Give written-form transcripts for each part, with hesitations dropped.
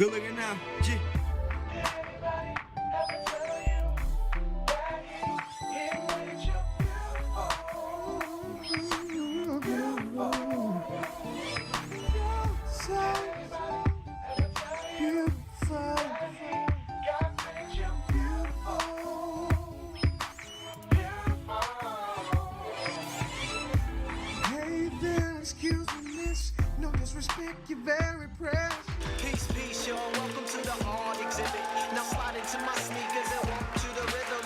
Good looking now, G. You're very precious. Peace, peace, y'all. Welcome to the art exhibit. Now slide into my sneakers and walk to the rhythm.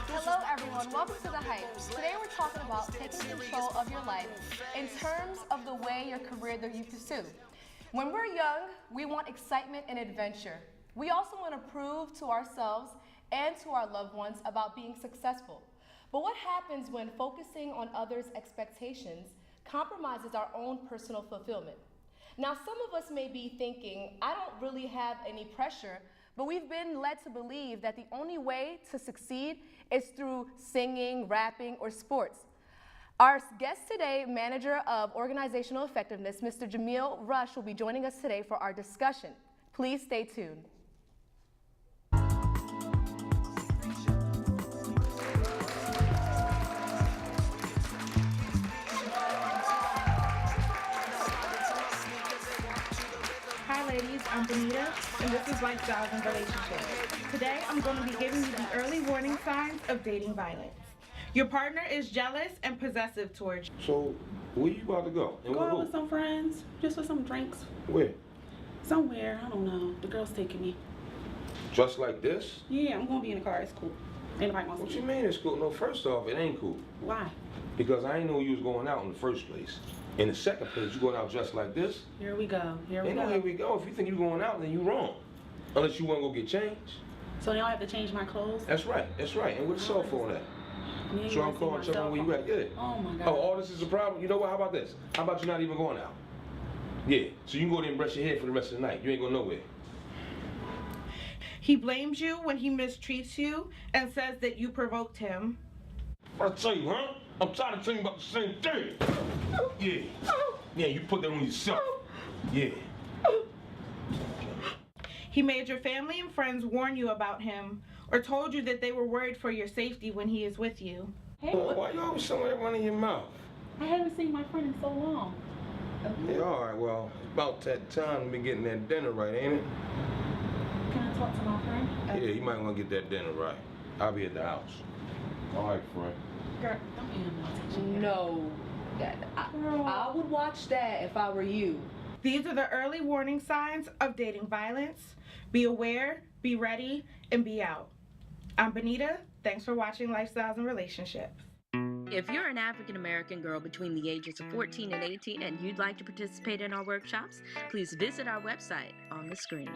Hello, everyone. Welcome to The Hype. Today we're talking about taking control of your life in terms of the way your career that you pursue. When we're young, we want excitement and adventure. We also want to prove to ourselves and to our loved ones about being successful. But what happens when focusing on others' expectations compromises our own personal fulfillment? Now, some of us may be thinking, I don't really have any pressure, but we've been led to believe that the only way to succeed is through singing, rapping, or sports. Our guest today, Manager of Organizational Effectiveness, Mr. Jameel Rush, will be joining us today for our discussion. Please stay tuned. Hi ladies, I'm Benita, and this is Lifestyles and Relationships. Today I'm going to be giving you the early warning signs of dating violence. Your partner is jealous and possessive towards you. So, where you about to go? And Go with out who? with some friends, just for some drinks. Where? Somewhere, I don't know. The girl's taking me. Just like this? Yeah, I'm gonna be in the car. It's cool. Ain't nobody wants What to you see mean it's cool? No, first off, it ain't cool. Why? Because I ain't know you was going out in the first place. In the second place, you going out just like this? Here we go. Here we Ain't go. no here we go. If you think you going out, then you wrong. Unless you want to go get changed. So now I have to change my clothes? That's right. That's right. And where the cell phone at? And then you So I'm wanna see calling, my checking cell where you phone? at. Yeah. Oh my God. Oh, all this is a problem? You know what? How about this? How about you not even going out? Yeah. So you can go there and brush your hair for the rest of the night. You ain't going nowhere. He blames you when he mistreats you and says that you provoked him. I tell you, huh? I'm tired of telling you about the same thing. Yeah. Yeah, you put that on yourself. Yeah. He made your family and friends warn you about him or told you that they were worried for your safety when he is with you. Hey, Why you always showing that one in your mouth? I haven't seen my friend in so long. Yeah, all right, well, it's about that time to be getting that dinner right, ain't it? Can I talk to my friend? Yeah, you might want to get that dinner right. I'll be at the house. All right, friend. Girl, don't be in my attention. No, I would watch that if I were you. These are the early warning signs of dating violence. Be aware, be ready, and be out. I'm Benita. Thanks for watching Lifestyles and Relationships. If you're an African American girl between the ages of 14 and 18 and you'd like to participate in our workshops, please visit our website on the screen.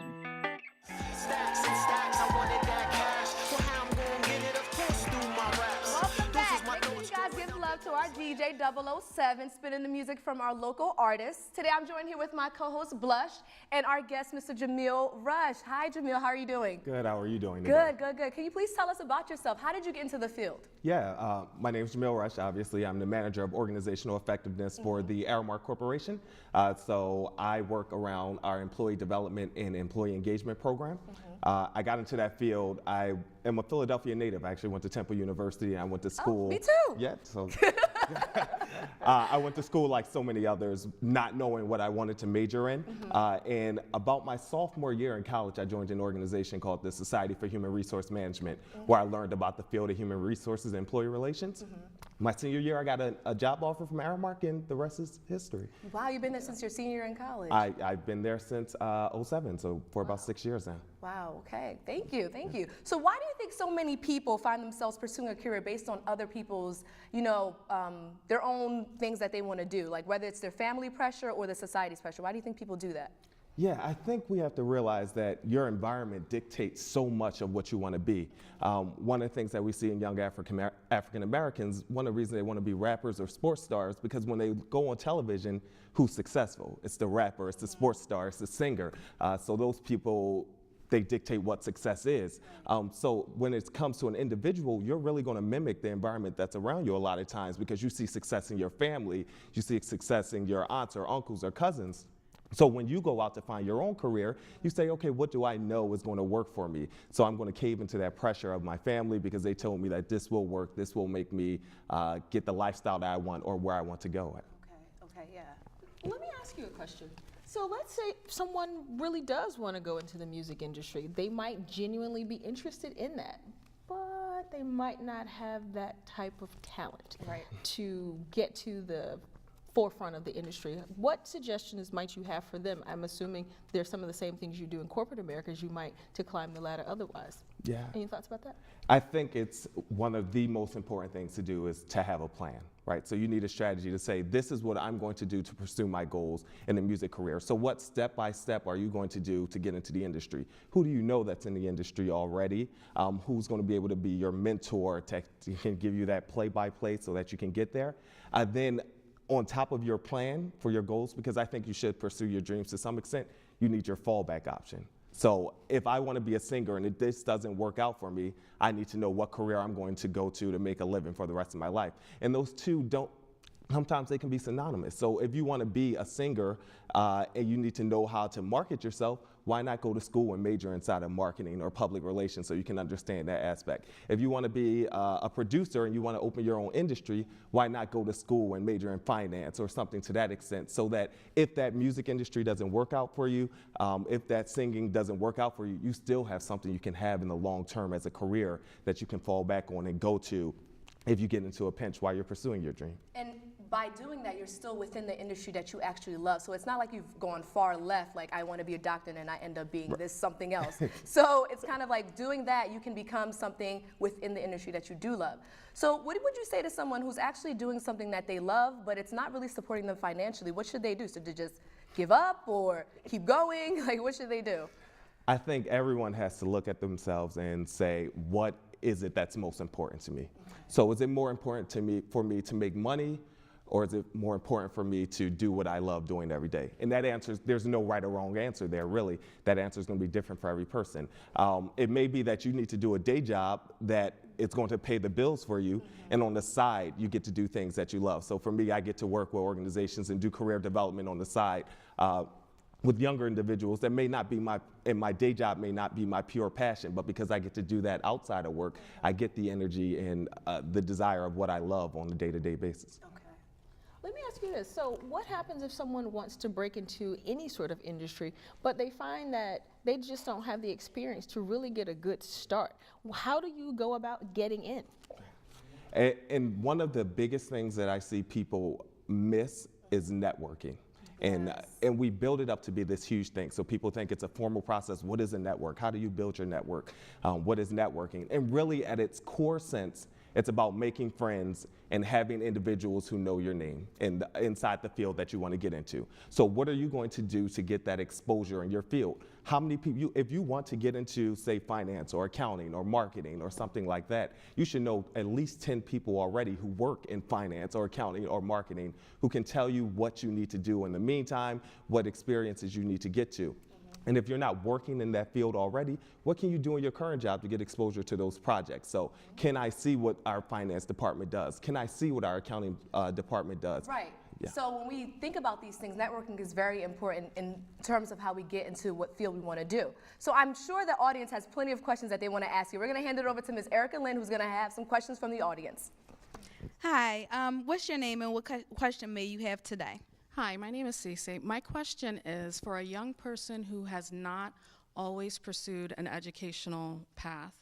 Stacks and stacks, I wanted that cash. Well, how I'm gonna get it, of course, through my raps. Welcome This is back. my Make sure nose you guys give love to our DJ 007, spinning the music from our local artists. Today I'm joined here with my co-host Blush and our guest, Mr. Jameel Rush. Hi, Jameel. How are you doing? Good. How are you doing today? Good. Can you please tell us about yourself? How did you get into the field? Yeah, my name is Jameel Rush. Obviously, I'm the manager of organizational effectiveness for the ARAMARK Corporation. So I work around our employee development and employee engagement program. I got into that field. I am a Philadelphia native. I actually went to Temple University. I went to school. Oh, me too. Yeah. So I went to school like so many others, not knowing what I wanted to major in. And about my sophomore year in college, I joined an organization called the Society for Human Resource Management, where I learned about the field of human resources and employee relations. My senior year, I got a job offer from ARAMARK, and the rest is history. Wow, you've been there since your senior year in college. I've been there since '07, so for about 6 years now. Wow, okay. Thank you. So why do you think so many people find themselves pursuing a career based on other people's, their own things that they want to do, like whether it's their family pressure or the society's pressure? Why do you think people do that? Yeah, I think we have to realize that your environment dictates so much of what you want to be. One of the things that we see in young African Americans, one of the reasons they want to be rappers or sports stars, because when they go on television, who's successful? It's the rapper, it's the sports star, it's the singer. So those people, they dictate what success is. So when it comes to an individual, you're really going to mimic the environment that's around you a lot of times, because you see success in your family, you see success in your aunts or uncles or cousins. So when you go out to find your own career, you say, okay, what do I know is going to work for me? So I'm going to cave into that pressure of my family because they told me that this will work, this will make me get the lifestyle that I want or where I want to go. Okay, yeah. Let me ask you a question. So let's say someone really does want to go into the music industry. They might genuinely be interested in that, but they might not have that type of talent to get to the forefront of the industry. What suggestions might you have for them? I'm assuming there's some of the same things you do in corporate America as you might to climb the ladder otherwise. Yeah. Any thoughts about that? I think it's one of the most important things to do is to have a plan, right? So you need a strategy to say, this is what I'm going to do to pursue my goals in the music career. So what step by step are you going to do to get into the industry? Who do you know that's in the industry already? Who's going to be able to be your mentor to can give you that play-by-play so that you can get there? Then on top of your plan for your goals, because I think you should pursue your dreams to some extent, you need your fallback option. So if I want to be a singer and if this doesn't work out for me, I need to know what career I'm going to go to make a living for the rest of my life. And those two don't, sometimes they can be synonymous. So if you want to be a singer and you need to know how to market yourself, why not go to school and major inside of marketing or public relations so you can understand that aspect? If you want to be a producer and you want to open your own industry, why not go to school and major in finance or something to that extent, so that if that music industry doesn't work out for you, if that singing doesn't work out for you, you still have something you can have in the long term as a career that you can fall back on and go to if you get into a pinch while you're pursuing your dream. And by doing that, you're still within the industry that you actually love. So it's not like you've gone far left, like I want to be a doctor and I end up being this something else. So it's kind of like doing that, you can become something within the industry that you do love. So what would you say to someone who's actually doing something that they love, but it's not really supporting them financially? What should they do? So to just give up or keep going? Like, what should they do? I think everyone has to look at themselves and say, what is it that's most important to me? So is it more important for me to make money, or is it more important for me to do what I love doing every day? And that answer, there's no right or wrong answer there, really. That answer is going to be different for every person. It may be that you need to do a day job that it's going to pay the bills for you, and on the side, you get to do things that you love. So for me, I get to work with organizations and do career development on the side with younger individuals that may not be and my day job may not be my pure passion, but because I get to do that outside of work, I get the energy and the desire of what I love on a day-to-day basis. Okay. Let me ask you this. So what happens if someone wants to break into any sort of industry, but they find that they just don't have the experience to really get a good start? How do you go about getting in? And one of the biggest things that I see people miss is networking. And we build it up to be this huge thing. So people think it's a formal process. What is a network? How do you build your network? What is networking? And really at its core sense, it's about making friends and having individuals who know your name and inside the field that you want to get into. So what are you going to do to get that exposure in your field? How many people, if you want to get into, say, finance or accounting or marketing or something like that, you should know at least 10 people already who work in finance or accounting or marketing who can tell you what you need to do in the meantime, what experiences you need to get to. And if you're not working in that field already, what can you do in your current job to get exposure to those projects? So can I see what our finance department does? Can I see what our accounting department does? Right. Yeah. So when we think about these things, networking is very important in terms of how we get into what field we want to do. So I'm sure the audience has plenty of questions that they want to ask you. We're going to hand it over to Ms. Erica Lynn, who's going to have some questions from the audience. Hi, what's your name and what question may you have today? Hi, my name is Cece. My question is for a young person who has not always pursued an educational path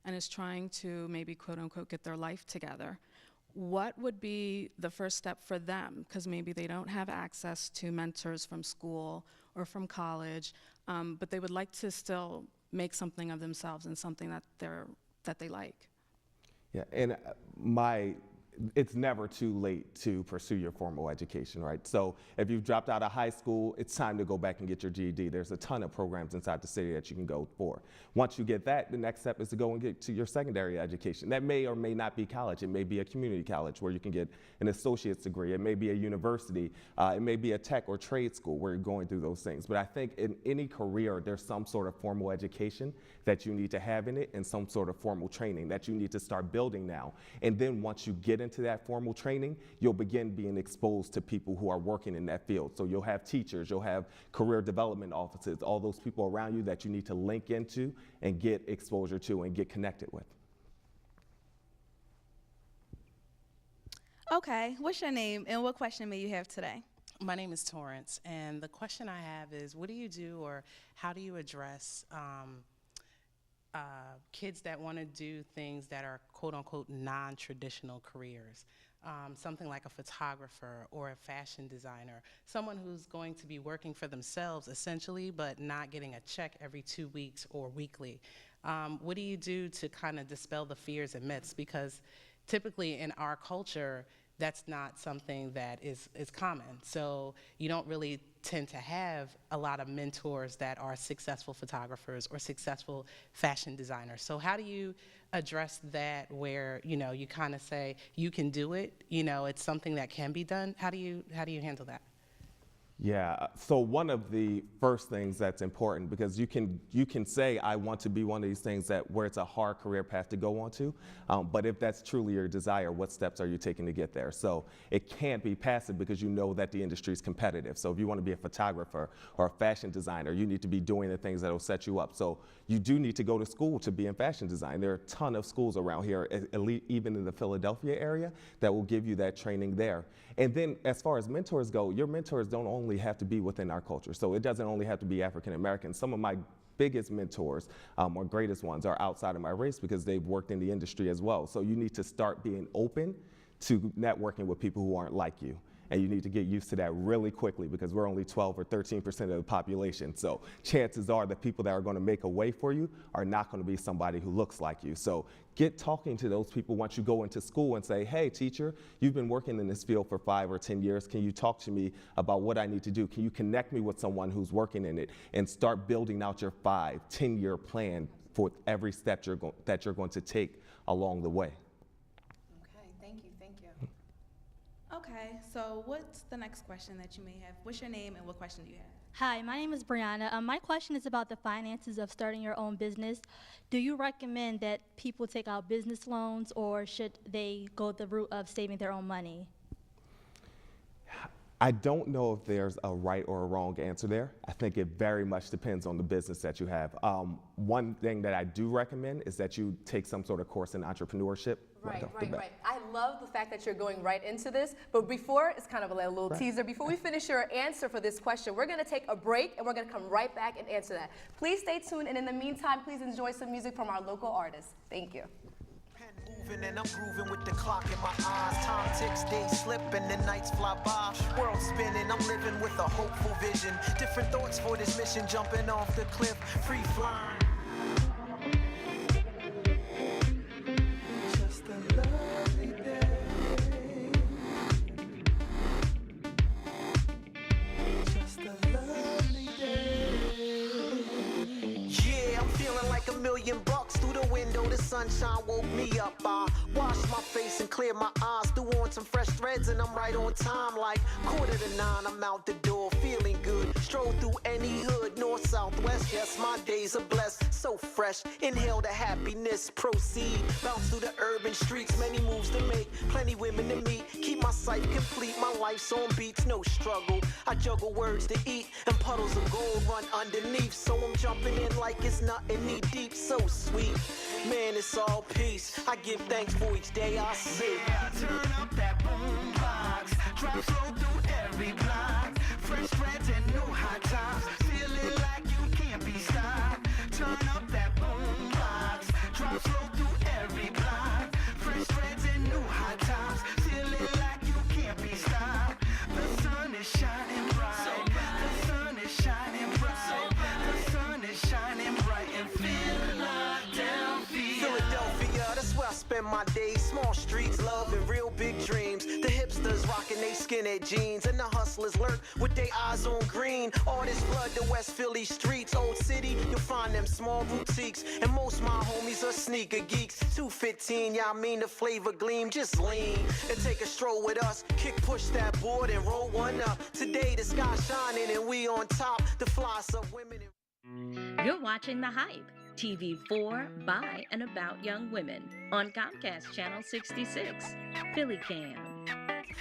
and is trying to maybe quote unquote get their life together. What would be the first step for them? Because maybe they don't have access to mentors from school or from college, but they would like to still make something of themselves and something that they like. Yeah, and it's never too late to pursue your formal education, right? So if you've dropped out of high school, it's time to go back and get your GED. There's a ton of programs inside the city that you can go for. Once you get that, the next step is to go and get to your secondary education. That may or may not be college. It may be a community college where you can get an associate's degree. It may be a university. It may be a tech or trade school where you're going through those things. But I think in any career, there's some sort of formal education that you need to have in it and some sort of formal training that you need to start building now. And then once you get into that formal training, you'll begin being exposed to people who are working in that field. So you'll have teachers, you'll have career development offices, all those people around you that you need to link into and get exposure to and get connected with. Okay, what's your name and what question may you have today? My name is Torrance, and the question I have is, what do you do or how do you address kids that want to do things that are quote-unquote non-traditional careers? Something like a photographer or a fashion designer, someone who's going to be working for themselves essentially, but not getting a check every 2 weeks or weekly. What do you do to kind of dispel the fears and myths? Because typically in our culture, that's not something that is common. So you don't really tend to have a lot of mentors that are successful photographers or successful fashion designers. So how do you address that where, you know, you kind of say, you can do it, you know, it's something that can be done? How do you handle that? Yeah, so one of the first things that's important, because you can say, I want to be one of these things that where it's a hard career path to go onto, but if that's truly your desire, what steps are you taking to get there? So it can't be passive because you know that the industry is competitive. So if you want to be a photographer or a fashion designer, you need to be doing the things that will set you up. So you do need to go to school to be in fashion design. There are a ton of schools around here, even in the Philadelphia area, that will give you that training there. And then as far as mentors go, your mentors don't only have to be within our culture. So it doesn't only have to be African American. Some of my biggest mentors or greatest ones are outside of my race because they've worked in the industry as well. So you need to start being open to networking with people who aren't like you. And you need to get used to that really quickly because we're only 12 or 13% of the population. So chances are the people that are going to make a way for you are not going to be somebody who looks like you. So get talking to those people once you go into school and say, hey, teacher, you've been working in this field for 5 or 10 years. Can you talk to me about what I need to do? Can you connect me with someone who's working in it? And start building out your 5, 10-year plan for every step that you're going to take along the way. Okay, thank you. Okay, so what's the next question that you may have? What's your name and what question do you have? Hi, my name is Brianna. My question is about the finances of starting your own business. Do you recommend that people take out business loans or should they go the route of saving their own money? I don't know if there's a right or a wrong answer there. I think it very much depends on the business that you have. One thing that I do recommend is that you take some sort of course in entrepreneurship. Right. I love the fact that you're going right into this, but before, it's kind of a little teaser. Before we finish your answer for this question, we're going to take a break and we're going to come right back and answer that. Please stay tuned, and in the meantime, please enjoy some music from our local artists. Thank you. Moving and I'm grooving with the clock in my eyes. Time ticks, days slip, and the nights fly by. World spinning, I'm living with a hopeful vision. Different thoughts for this mission, jumping off the cliff, free flying. Just a lovely day. Just a lovely day. Yeah, I'm feeling like $1 million through the window. The sunshine woke me up. I washed my face and cleared my eyes. Threw on some fresh threads and I'm right on time. Like 8:45, I'm out the door, feeling good. Stroll through any hood, north, south, west. Yes, my days are blessed, so fresh. Inhale the happiness, proceed. Bounce through the urban streets, many moves to make, plenty women to meet. Keep my sight complete, my life's on beats, no struggle. I juggle words to eat, and puddles of gold run underneath. So I'm jumping in like it's nothing knee deep, so sweet. Man, it's all peace. I give thanks for each day I see. Turn up that boom box. Drop slow through every block. Fresh threads and new hot tops. Feeling like you can't be stopped. Turn up that boom box. Drop slow through every block. Fresh threads and new hot tops. Feeling like you can't be stopped. The sun is shining bright. The sun is shining bright. The sun is shining bright and Philadelphia, that's where I spend my days. Small streets, love and real big dreams. The hipsters rocking they skinhead jeans, and the hustlers lurk with their eyes on green. Artists flood the West Philly streets. Old city, you'll find them small boutiques, and most my homies are sneaker geeks. 215, yeah, I mean the flavor gleam. Just lean and take a stroll with us. Kick, push that board and roll one up. Today the sky shining and we on top. The fly of women. You're watching The Hype, TV4 by and about young women on Comcast Channel 66. Philly Cam.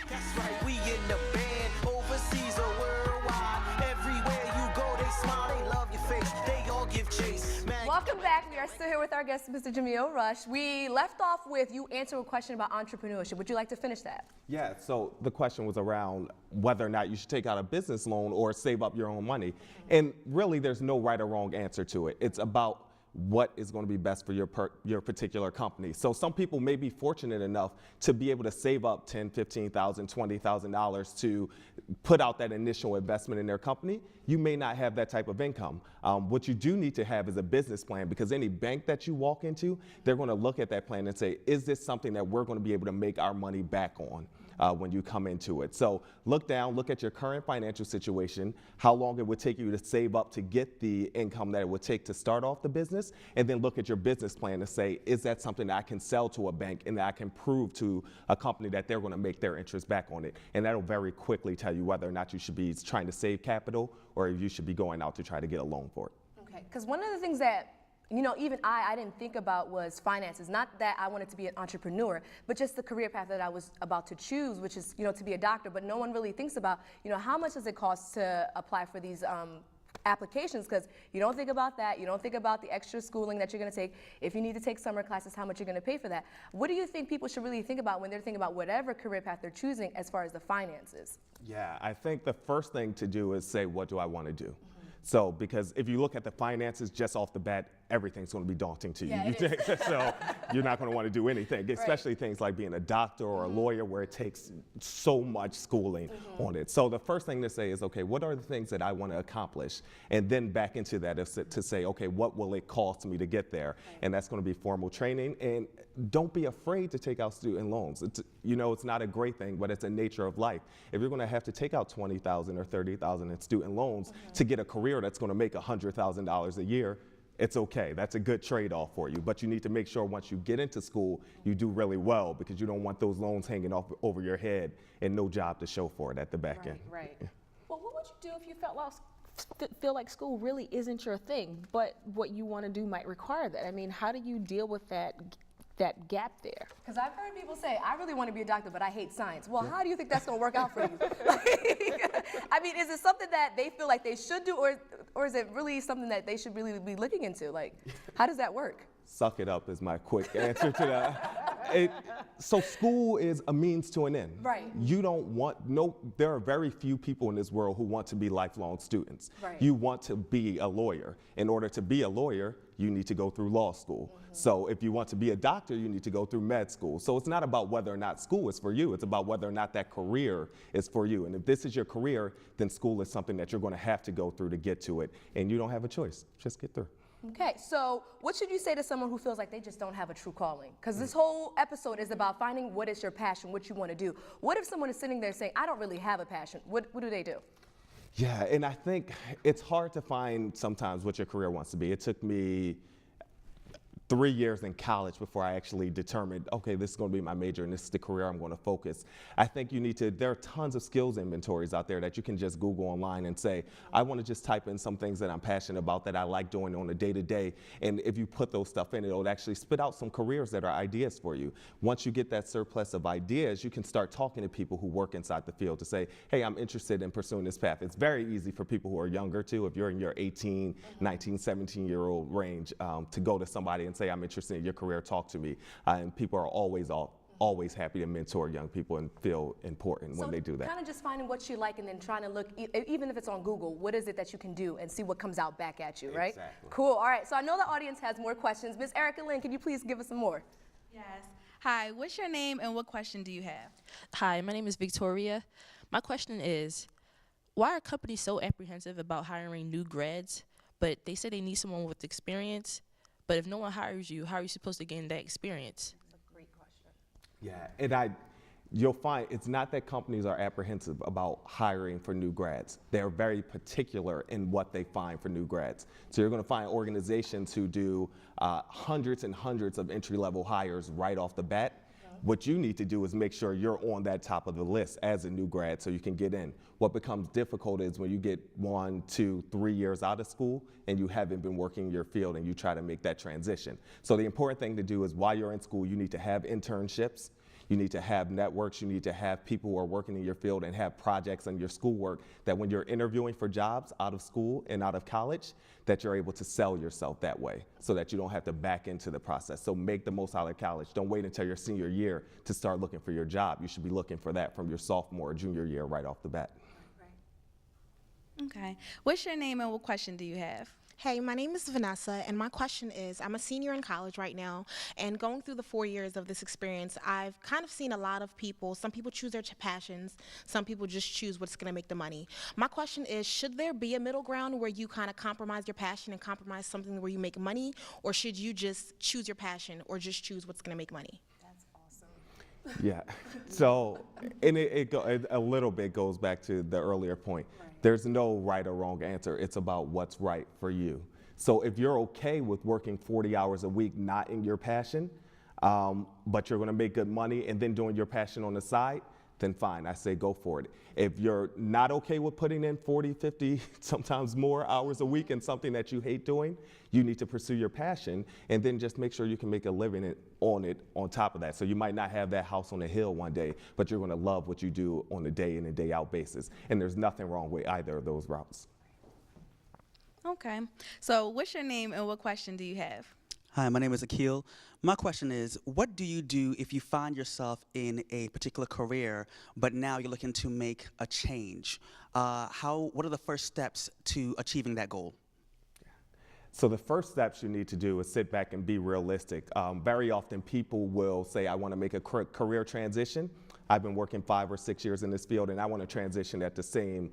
That's right, we in the band, overseas or worldwide. Everywhere you go, they smile, they love your face, they all give chase. Man, Welcome back. We are still here with our guest, Mr. Jameel Rush. We left off with you answering a question about entrepreneurship. Would you like to finish that? Yeah, so the question was around whether or not you should take out a business loan or save up your own money. And really, there's no right or wrong answer to it. It's about what is going to be best for your particular company. So some people may be fortunate enough to be able to save up $10,000, $15,000, $20,000 to put out that initial investment in their company. You may not have that type of income. What you do need to have is a business plan, because any bank that you walk into, they're going to look at that plan and say, is this something that we're going to be able to make our money back on? When you come into it. So look at your current financial situation, how long it would take you to save up to get the income that it would take to start off the business, and then look at your business plan to say, is that something that I can sell to a bank and that I can prove to a company that they're going to make their interest back on it? And that'll very quickly tell you whether or not you should be trying to save capital or if you should be going out to try to get a loan for it. Okay, because one of the things that even I didn't think about was finances. Not that I wanted to be an entrepreneur, but just the career path that I was about to choose, which is, to be a doctor. But no one really thinks about, how much does it cost to apply for these applications? Because you don't think about that. You don't think about the extra schooling that you're going to take. If you need to take summer classes, how much you're going to pay for that. What do you think people should really think about when they're thinking about whatever career path they're choosing as far as the finances? Yeah, I think the first thing to do is say, what do I want to do? So, because if you look at the finances just off the bat, everything's going to be daunting to you. Yeah, So you're not going to want to do anything, especially things like being a doctor or a lawyer, where it takes so much schooling on it. So the first thing to say is, okay, what are the things that I want to accomplish? And then back into that is to say, okay, what will it cost me to get there? And that's going to be formal training. And don't be afraid to take out student loans. It's not a great thing, but it's a nature of life. If you're going to have to take out $20,000 or $30,000 in student loans to get a career that's going to make $100,000 a year, it's okay. That's a good trade-off for you. But you need to make sure once you get into school, you do really well, because you don't want those loans hanging off over your head and no job to show for it at the back end. Right. Well, what would you do if you feel like school really isn't your thing, but what you want to do might require that? I mean, how do you deal with that gap there? Because I've heard people say, I really want to be a doctor, but I hate science. Well, how do you think that's going to work out for you? I mean, is it something that they feel like they should do, or is it really something that they should really be looking into? Like, how does that work? Suck it up is my quick answer to that. So school is a means to an end. Right. There are very few people in this world who want to be lifelong students. Right. You want to be a lawyer. In order to be a lawyer, you need to go through law school. So if you want to be a doctor, you need to go through med school. So it's not about whether or not school is for you, it's about whether or not that career is for you. And if this is your career, then school is something that you're going to have to go through to get to it. And you don't have a choice, just get through. Okay, so what should you say to someone who feels like they just don't have a true calling? Because this whole episode is about finding what is your passion, what you want to do. What if someone is sitting there saying, I don't really have a passion? What do they do? Yeah, and I think it's hard to find sometimes what your career wants to be. It took me 3 years in college before I actually determined, okay, this is going to be my major and this is the career I'm going to focus. I think there are tons of skills inventories out there that you can just Google online and say, I want to just type in some things that I'm passionate about that I like doing on a day-to-day. And if you put those stuff in, it'll actually spit out some careers that are ideas for you. Once you get that surplus of ideas, you can start talking to people who work inside the field to say, hey, I'm interested in pursuing this path. It's very easy for people who are younger too, if you're in your 18, 19, 17-year-old range, to go to somebody and say, I'm interested in your career, talk to me. And people are always happy to mentor young people and feel important when they do that. Kind of just finding what you like and then trying to look, even if it's on Google, what is it that you can do and see what comes out back at you, right? Exactly. Cool, all right, so I know the audience has more questions. Ms. Erica Lynn, can you please give us some more? Yes. Hi, what's your name and what question do you have? Hi, my name is Victoria. My question is, why are companies so apprehensive about hiring new grads, but they say they need someone with experience? But if no one hires you, how are you supposed to gain that experience? That's a great question. Yeah, and you'll find it's not that companies are apprehensive about hiring for new grads. They're very particular in what they find for new grads. So you're going to find organizations who do hundreds and hundreds of entry-level hires right off the bat. What you need to do is make sure you're on that top of the list as a new grad so you can get in. What becomes difficult is when you get 1, 2, 3 years out of school and you haven't been working your field and you try to make that transition. So the important thing to do is while you're in school, you need to have internships. You need to have networks, you need to have people who are working in your field and have projects in your schoolwork that when you're interviewing for jobs out of school and out of college, that you're able to sell yourself that way so that you don't have to back into the process. So make the most out of college. Don't wait until your senior year to start looking for your job. You should be looking for that from your sophomore or junior year right off the bat. Okay. What's your name and what question do you have? Hey, my name is Vanessa, and my question is, I'm a senior in college right now, and going through the 4 years of this experience, I've kind of seen a lot of people, some people choose their passions, some people just choose what's gonna make the money. My question is, should there be a middle ground where you kind of compromise your passion and compromise something where you make money, or should you just choose your passion or just choose what's gonna make money? That's awesome. Yeah, so, and it a little bit goes back to the earlier point. There's no right or wrong answer. It's about what's right for you. So if you're okay with working 40 hours a week, not in your passion, but you're gonna make good money and then doing your passion on the side, then fine, I say go for it. If you're not okay with putting in 40, 50, sometimes more hours a week in something that you hate doing, you need to pursue your passion and then just make sure you can make a living on it on top of that. So you might not have that house on the hill one day, but you're gonna love what you do on a day in and day out basis. And there's nothing wrong with either of those routes. Okay. So what's your name and what question do you have? Hi, my name is Akil. My question is, what do you do if you find yourself in a particular career, but now you're looking to make a change? What are the first steps to achieving that goal? So the first steps you need to do is sit back and be realistic. Very often people will say, I want to make a career transition. I've been working 5 or 6 years in this field and I want to transition at the same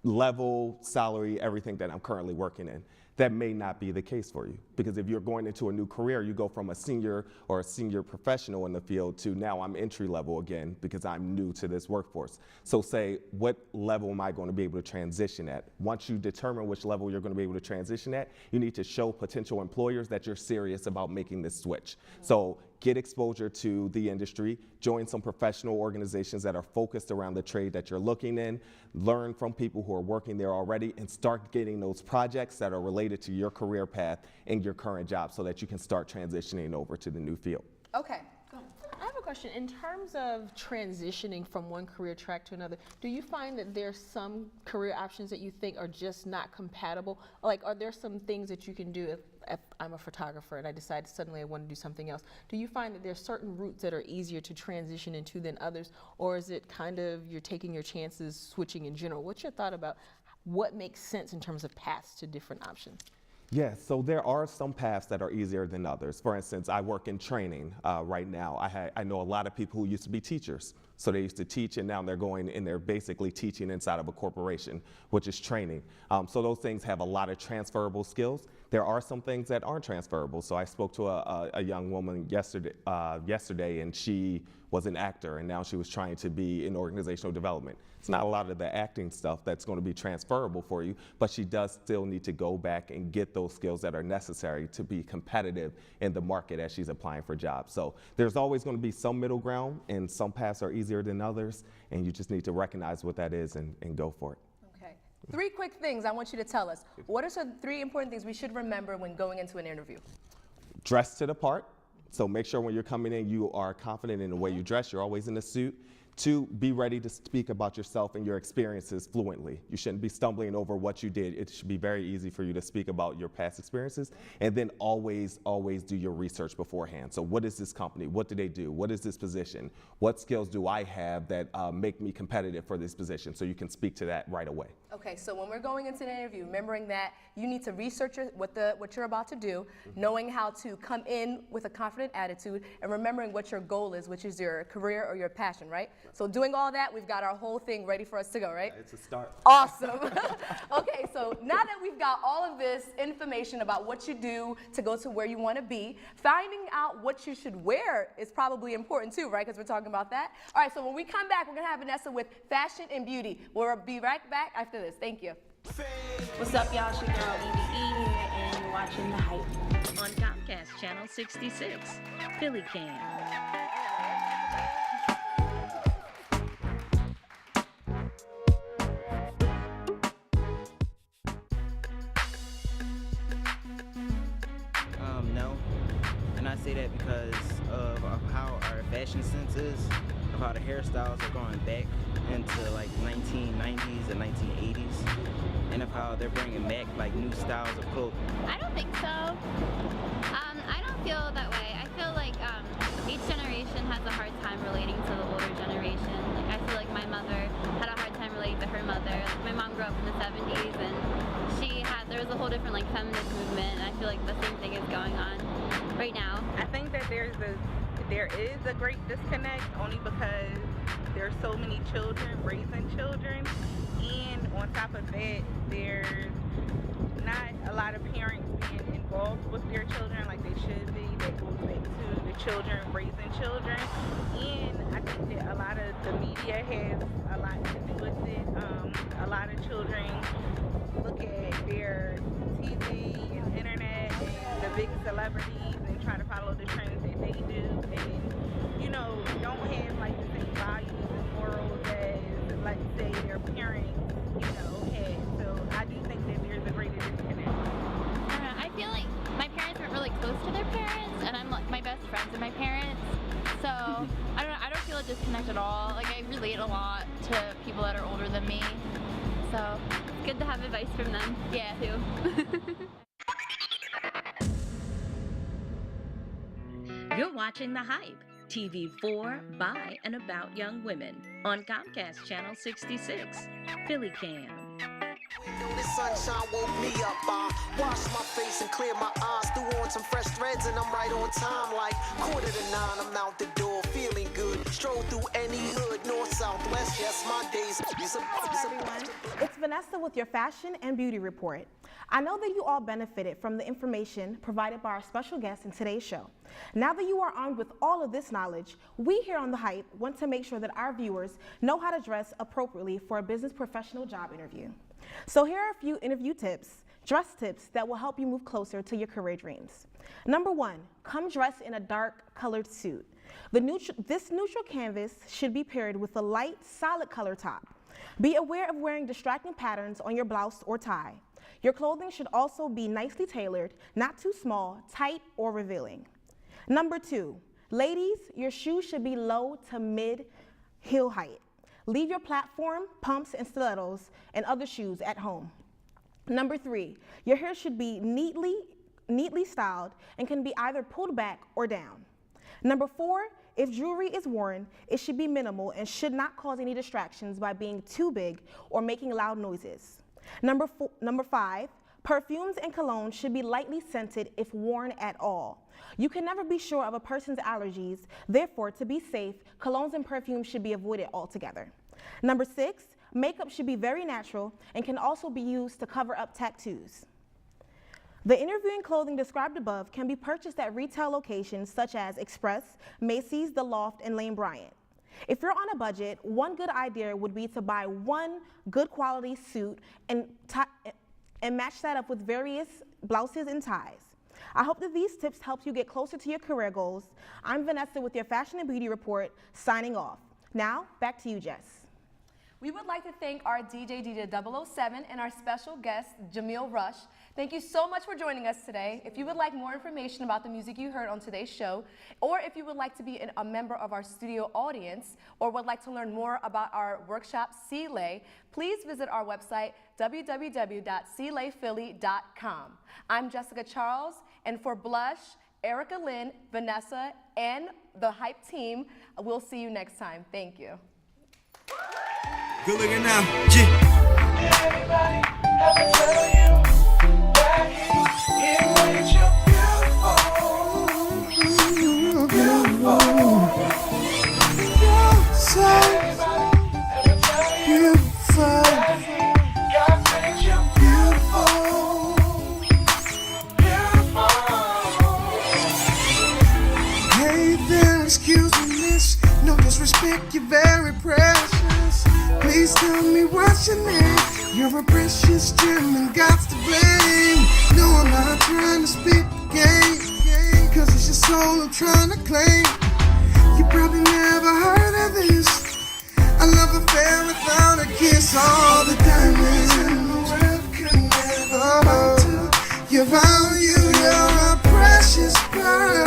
level, salary, everything that I'm currently working in. That may not be the case for you, because if you're going into a new career, you go from a senior or a senior professional in the field to now I'm entry level again because I'm new to this workforce. So say, what level am I going to be able to transition at? Once you determine which level you're going to be able to transition at, you need to show potential employers that you're serious about making this switch. So get exposure to the industry, join some professional organizations that are focused around the trade that you're looking in, learn from people who are working there already, and start getting those projects that are related to your career path and your current job so that you can start transitioning over to the new field. Okay. I have a question. In terms of transitioning from one career track to another, do you find that there's some career options that you think are just not compatible? Like, are there some things that you can do if I'm a photographer and I decide suddenly I want to do something else? Do you find that there's certain routes that are easier to transition into than others? Or is it kind of you're taking your chances switching in general? What's your thought about what makes sense in terms of paths to different options? Yeah, so there are some paths that are easier than others. For instance, I work in training right now. I know a lot of people who used to be teachers. So they used to teach and now they're going and they're basically teaching inside of a corporation, which is training. So those things have a lot of transferable skills. There are some things that aren't transferable. So I spoke to a young woman yesterday and she was an actor and now she was trying to be in organizational development. It's not a lot of the acting stuff that's going to be transferable for you, but she does still need to go back and get those skills that are necessary to be competitive in the market as she's applying for jobs. So there's always going to be some middle ground and some paths are easier than others, and you just need to recognize what that is and go for it. Okay. 3 quick things I want you to tell us. What are some 3 important things we should remember when going into an interview? Dress to the part. So make sure when you're coming in, you are confident in the way you dress. You're always in a suit. 2, be ready to speak about yourself and your experiences fluently. You shouldn't be stumbling over what you did. It should be very easy for you to speak about your past experiences. And then always do your research beforehand. So what is this company? What do they do? What is this position? What skills do I have that make me competitive for this position? So you can speak to that right away. Okay, so when we're going into an interview, remembering that you need to research what you're about to do, knowing how to come in with a confident attitude, and remembering what your goal is, which is your career or your passion, right? So doing all that, we've got our whole thing ready for us to go, right? It's a start. Awesome. Okay, so now that we've got all of this information about what you do to go to where you want to be, finding out what you should wear is probably important too, right? Because we're talking about that. All right, so when we come back, we're going to have Vanessa with fashion and beauty. We'll be right back after this. Thank you. What's up, y'all? It's your girl, EVE here, and you're watching The Hype on Comcast Channel 66, Philly Cam. No. And I say that because of how our fashion sense is, of how the hairstyles are going back into like 1990s and 1980s, and of how they're bringing back like new styles of clothing. I don't think so. I don't feel that way. I feel like each generation has a hard time relating to the older generation. Like I feel like my mother had a hard time relating to her mother. Like my mom grew up in the 70s and there was a whole different like feminist movement, and I feel like the same thing is going on right now. I think that there is a great disconnect only because there's so many children raising children, and on top of that there's not a lot of parents being involved with their children like they should be. That goes back to the children raising children, and I think that a lot of the media has a lot to do with it. A lot of children look at their TV and internet and the big celebrities and try to follow the trends that they do, and don't have like the same values and morals as, like, say, their parents had. So I do think that there's a greater disconnect. I feel like my parents weren't really close to their parents, and I'm like my best friends with my parents, so I don't know, I don't feel a disconnect at all. Like I relate a lot to people that are older than me, so it's good to have advice from them. Yeah, too. You're watching The Hype, TV for, by, and about young women on Comcast Channel 66, Philly Cam. The sunshine woke me up. I washed my face and cleared my eyes. Threw on some fresh threads and I'm right on time. Like 8:45, I'm out the door, feeling good. Stroll through any hood, north, south, west. Yes, my days. Hi everyone, it's Vanessa with your fashion and beauty report. I know that you all benefited from the information provided by our special guest in today's show. Now that you are armed with all of this knowledge, we here on The Hype want to make sure that our viewers know how to dress appropriately for a business professional job interview. So here are a few interview tips, dress tips that will help you move closer to your career dreams. Number 1, come dressed in a dark colored suit. This neutral canvas should be paired with a light, solid color top. Be aware of wearing distracting patterns on your blouse or tie. Your clothing should also be nicely tailored, not too small, tight, or revealing. Number 2, ladies, your shoes should be low to mid heel height. Leave your platform, pumps, and stilettos and other shoes at home. Number 3, your hair should be neatly styled and can be either pulled back or down. Number 4, if jewelry is worn, it should be minimal and should not cause any distractions by being too big or making loud noises. Number 5, perfumes and cologne should be lightly scented if worn at all. You can never be sure of a person's allergies, therefore, to be safe, colognes and perfumes should be avoided altogether. Number 6, makeup should be very natural and can also be used to cover up tattoos. The interviewing clothing described above can be purchased at retail locations such as Express, Macy's, The Loft, and Lane Bryant. If you're on a budget, one good idea would be to buy one good quality suit and match that up with various blouses and ties. I hope that these tips help you get closer to your career goals. I'm Vanessa with your Fashion and Beauty Report, signing off. Now, back to you, Jess. We would like to thank our DJ 007 and our special guest, Jameel Rush. Thank you so much for joining us today. If you would like more information about the music you heard on today's show, or if you would like to be a member of our studio audience, or would like to learn more about our workshop, CLay, please visit our website, www.clayphilly.com. I'm Jessica Charles, and for Blush, Erica Lynn, Vanessa, and the Hype team, we'll see you next time. Thank you. Good looking now, everybody, have to tell you that here with you, beautiful, beautiful. You're so beautiful. God made you beautiful, beautiful. Hey there, excuse me, miss. No disrespect, you're very precious. Please tell me what's your name. You're a precious gem and God's to blame. No, I'm not trying to speak the game, still trying to claim. You probably never heard of this. A love affair without a kiss. All the diamonds in the world could never hold to your value. You're a precious pearl.